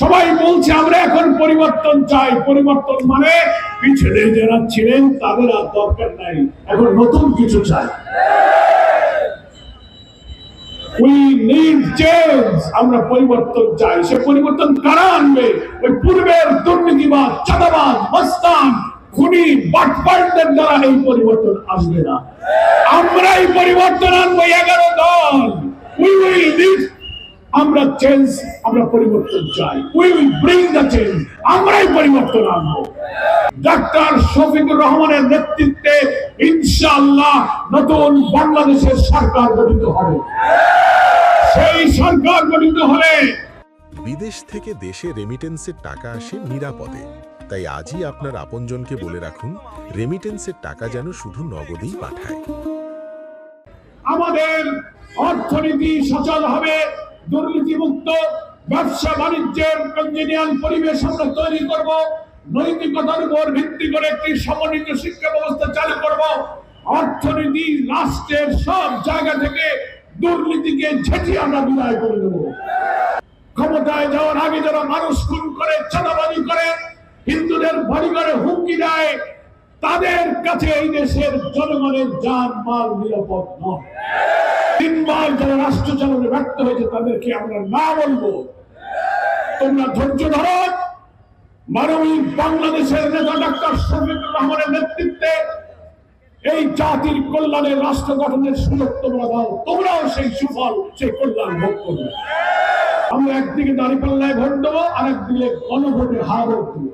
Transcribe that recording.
সবাই বলছে আমরা এখন পরিবর্তন চাই। পরিবর্তন মানে পিছনে যারা ছিলেন তাদের আর দরকার নাই, এখন নতুন কিছু চাই। We need change. আমরা পরিবর্তন চাই। সে পরিবর্তন কারা আনবে? ওই পূর্বের দুর্নীতিবাদ, চাঁদাবাজ, মস্তান, খুনি, বাটপারদের দ্বারা এই পরিবর্তন আসবে না। আমরাই পরিবর্তন আনবো। 11 দল। We will lead. আমরা চেঞ্জ, আমরা পরিবর্তন চাই। We will bring the change. আমরাই পরিবর্তন আনবো। ডাক্তার শফিকুর রহমানের নেতৃত্বে ইনশাআল্লাহ নতুন বাংলাদেশের সরকার গঠিত হবে। সেই সরকার গঠিত হলে বিদেশ থেকে দেশে রেমিটেন্সের টাকা আসে নিরাপদে। তাই আজই আপনার আপনজনকে বলে রাখুন, রেমিটেন্সের টাকা যেন শুধু নগদেই পাঠায়। আমাদের অর্থনীতি সচল হবে, দুর্নীতিমুক্ত ব্যবসা বাণিজ্যের কনজেনিয়াল পরিবেশ আমরা তৈরি করব। নৈতিকতার উপর ভিত্তি করে একটি সমন্বিত শিক্ষা ব্যবস্থা চালু করব। অর্থনীতি রাষ্ট্রের সব জায়গা থেকে দুর্নীতিকে ঝেঁটিয়ে আমরা বিদায় করে দেব। ক্ষমতায় যাওয়ার আগে যারা মানুষ খুন করে, চাঁদাবাজি করে, হিন্দুদের পরিবারে হুমকি দেয়, তাদের কাছে এই দেশের জনগণের জান মাল নিরাপদ নয়। 3 বার যারা রাষ্ট্র চালনে ব্যর্থ হয়েছে তাদেরকে আমরা না বলবো তোমরা ধৈর্য ধরো। মানবিক বাংলাদেশের নেতা ডাক্তার শফিকুর রহমানের নেতৃত্বে এই জাতির কল্যাণের রাষ্ট্র গঠনের সুযোগ তোমরা দাও। তোমরাও সেই সুফল, সেই কল্যাণ ভোগ করবে। আমরা একদিকে দাঁড়িপাল্লায় ভোট দেবো, আর একদিকে গণভোটে হার ভোট দেবো।